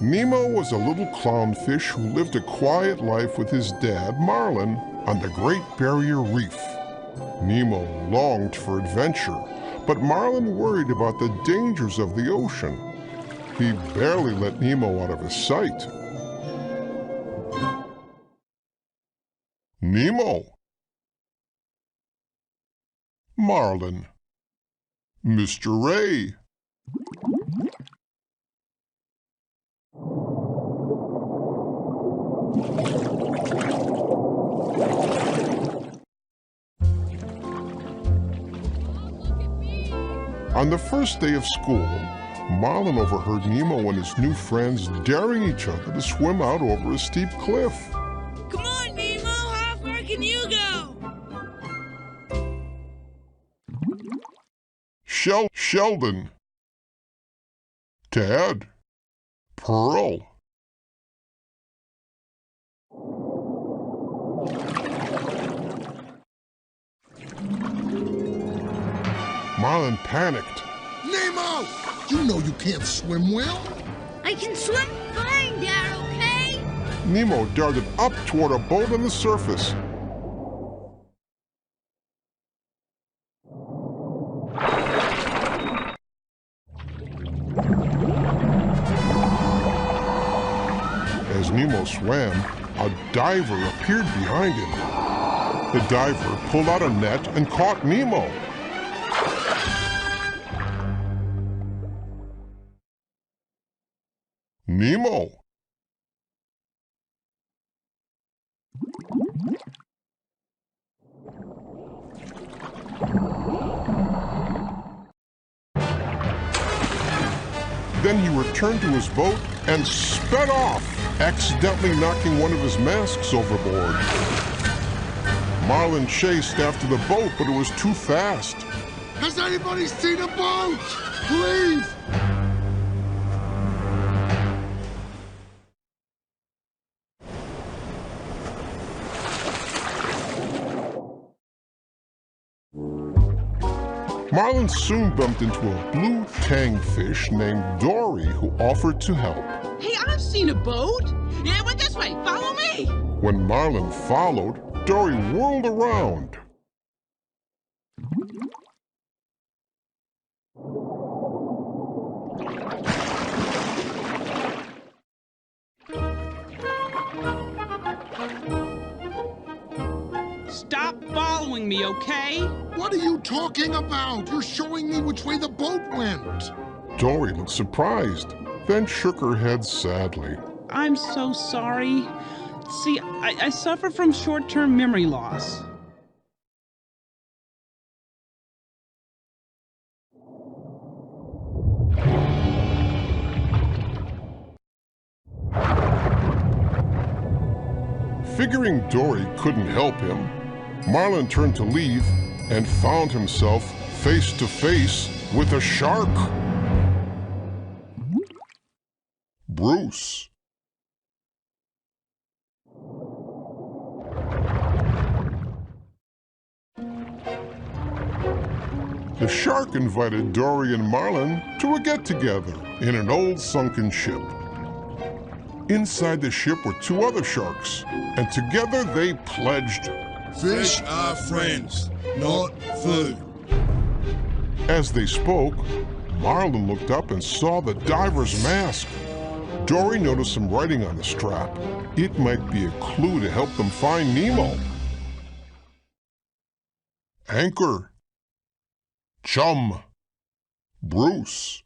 Nemo was a little clownfish who lived a quiet life with his dad, Marlin, on the Great Barrier Reef. Nemo longed for adventure, but Marlin worried about the dangers of the ocean. He barely let Nemo out of his sight. Nemo. Marlin. Mr. Ray. On the first day of school, Marlin overheard Nemo and his new friends daring each other to swim out over a steep cliff. Come on, Nemo! How far can you go? Sheldon. Tad. Pearl. Marlin panicked. Nemo! You know you can't swim well. I can swim fine, Dad, okay? Nemo darted up toward a boat on the surface. As Nemo swam, a diver appeared behind him. The diver pulled out a net and caught Nemo. Nemo. Then he returned to his boat and sped off, accidentally knocking one of his masks overboard. Marlin chased after the boat, but it was too fast. Has anybody seen a boat? Please! Marlin soon bumped into a blue tang fish named Dory who offered to help. Hey, I've seen a boat. Yeah, went this way. Follow me. When Marlin followed, Dory whirled around. Stop following me, okay? What are you talking about? You're showing me which way the boat went. Dory looked surprised, then shook her head sadly. I'm so sorry. See, I suffer from short-term memory loss. Figuring Dory couldn't help him, Marlin turned to leave and found himself face to face with a shark. Bruce. The shark invited Dory and Marlin to a get-together in an old sunken ship. Inside the ship were two other sharks, and together they pledged, Fish are friends, not food. As they spoke, Marlin looked up and saw the diver's mask. Dory noticed some writing on the strap. It might be a clue to help them find Nemo. Anchor. Chum. Bruce.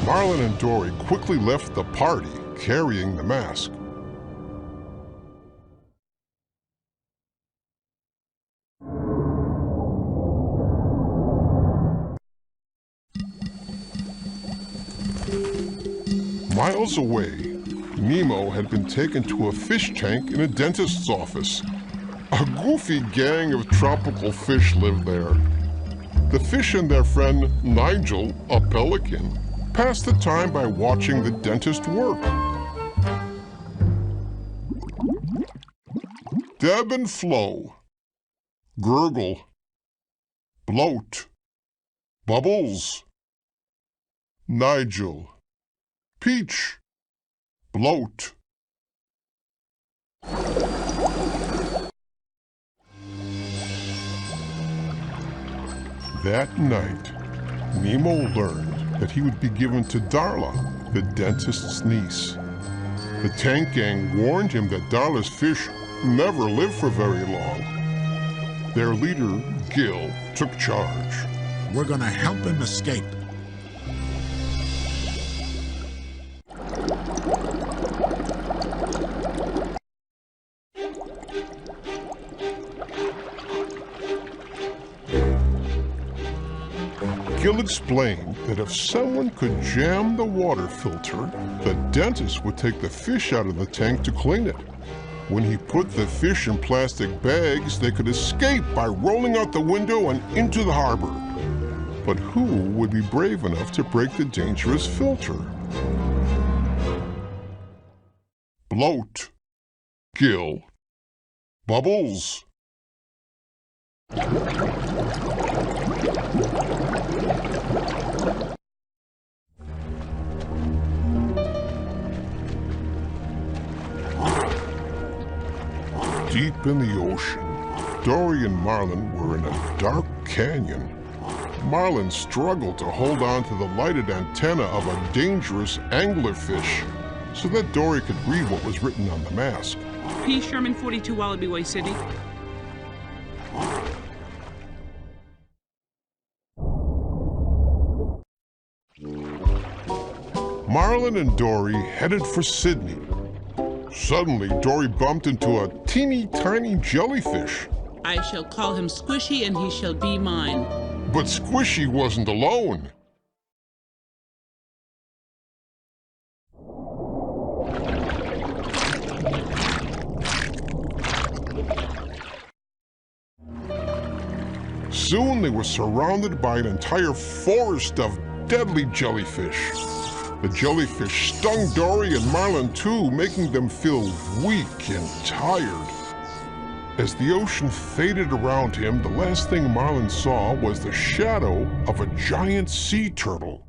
Marlin and Dory quickly left the party, carrying the mask. Miles away, Nemo had been taken to a fish tank in a dentist's office. A goofy gang of tropical fish lived there. The fish and their friend Nigel, a pelican, passed the time by watching the dentist work. ebb and flow, gurgle, bloat, bubbles, Nigel, Peach, bloat. That night, Nemo learned that he would be given to Darla, the dentist's niece. The tank gang warned him that Darla's fish never lived for very long. Their leader, Gil, took charge. We're gonna help him escape. Gil explained that if someone could jam the water filter, the dentist would take the fish out of the tank to clean it. When he put the fish in plastic bags, they could escape by rolling out the window and into the harbor. But who would be brave enough to break the dangerous filter? Bloat, Gil, Bubbles. Deep in the ocean, Dory and Marlin were in a dark canyon. Marlin struggled to hold on to the lighted antenna of a dangerous anglerfish so that Dory could read what was written on the mask. P. Sherman, 42 Wallaby Way, Sydney. Marlin and Dory headed for Sydney. Suddenly, Dory bumped into a teeny tiny jellyfish. I shall call him Squishy, and he shall be mine. But Squishy wasn't alone. Soon they were surrounded by an entire forest of deadly jellyfish. The jellyfish stung Dory and Marlin too, making them feel weak and tired. As the ocean faded around him, the last thing Marlin saw was the shadow of a giant sea turtle.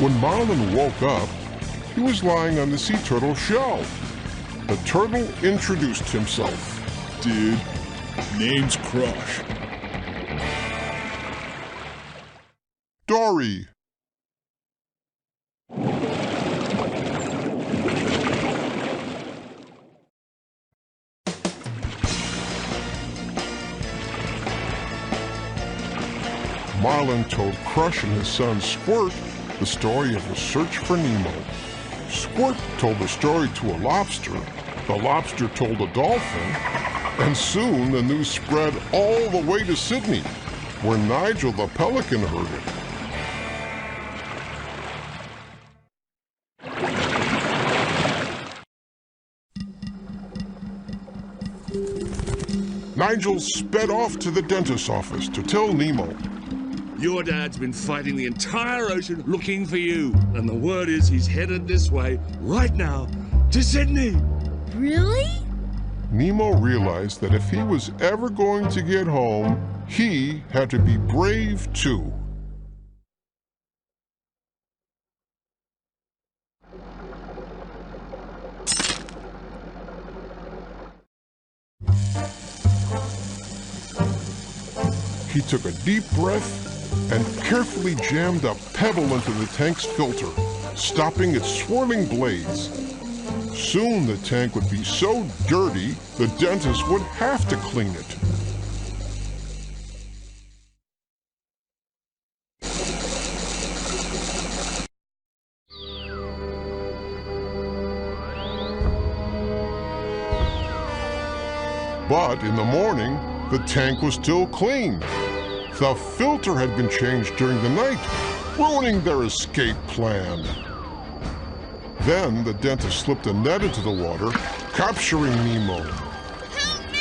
When Marlin woke up, he was lying on the sea turtle's shell. The turtle introduced himself. Dude, name's Crush. Dory. Marlin told Crush and his son Squirt the story of the search for Nemo. Squirt told the story to a lobster, the lobster told a dolphin, and soon the news spread all the way to Sydney, where Nigel the pelican heard it. Nigel sped off to the dentist's office to tell Nemo. Your dad's been fighting the entire ocean looking for you. And the word is he's headed this way right now to Sydney. Really? Nemo realized that if he was ever going to get home, he had to be brave too. He took a deep breath and carefully jammed a pebble into the tank's filter, stopping its swirling blades. Soon the tank would be so dirty, the dentist would have to clean it. But in the morning, the tank was still clean. The filter had been changed during the night, ruining their escape plan. Then the dentist slipped a net into the water, capturing Nemo. Help me!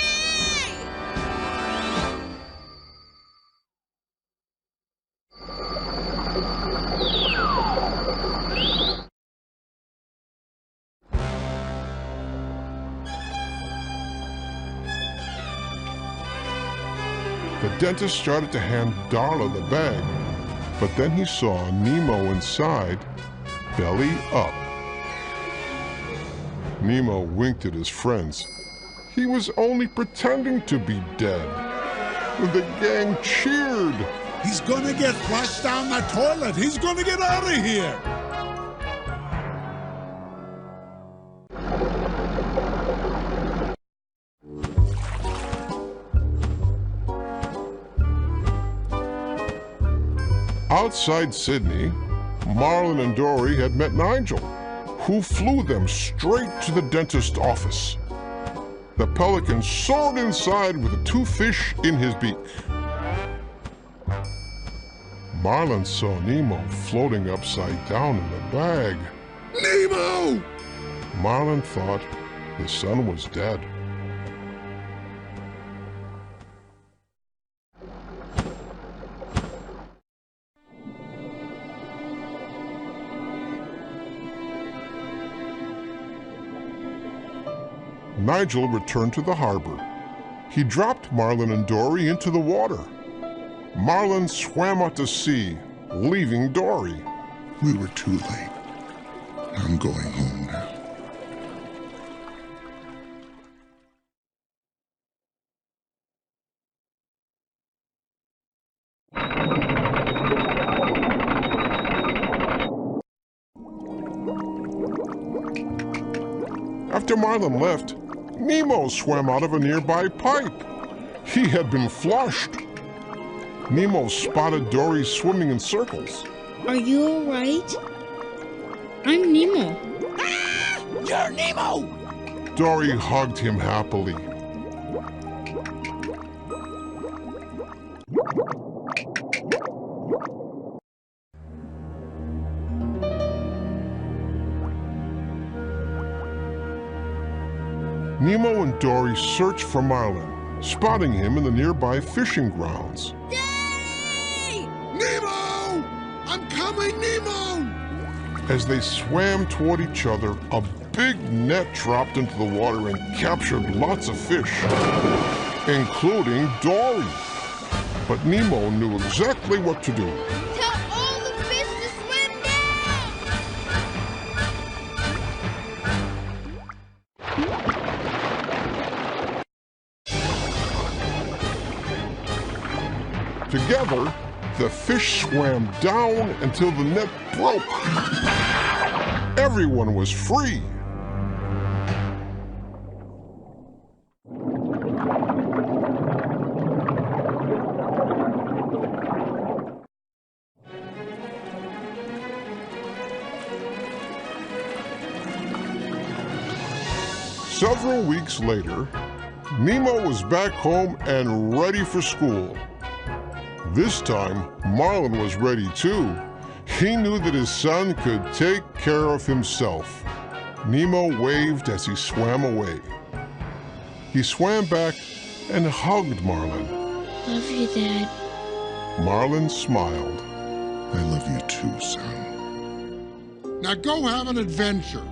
The dentist started to hand Darla the bag, but then he saw Nemo inside, belly up. Nemo winked at his friends. He was only pretending to be dead. The gang cheered. He's gonna get flushed down the toilet. He's gonna get out of here. Outside Sydney, Marlin and Dory had met Nigel, who flew them straight to the dentist's office. The pelican soared inside with the 2 fish in his beak. Marlin saw Nemo floating upside down in the bag. Nemo! Marlin thought his son was dead. Nigel returned to the harbor. He dropped Marlin and Dory into the water. Marlin swam out to sea, leaving Dory. We were too late. I'm going home now. After Marlin left, Nemo swam out of a nearby pipe. He had been flushed. Nemo spotted Dory swimming in circles. Are you all right? I'm Nemo. Ah! You're Nemo! Dory hugged him happily. Nemo and Dory searched for Marlin, spotting him in the nearby fishing grounds. Daddy! Nemo! I'm coming, Nemo! As they swam toward each other, a big net dropped into the water and captured lots of fish, including Dory. But Nemo knew exactly what to do. Tell all the fish to swim down! Together, the fish swam down until the net broke. Everyone was free. Several weeks later, Nemo was back home and ready for school. This time, Marlin was ready too. He knew that his son could take care of himself. Nemo waved as he swam away. He swam back and hugged Marlin. Love you, Dad. Marlin smiled. I love you too, son. Now go have an adventure.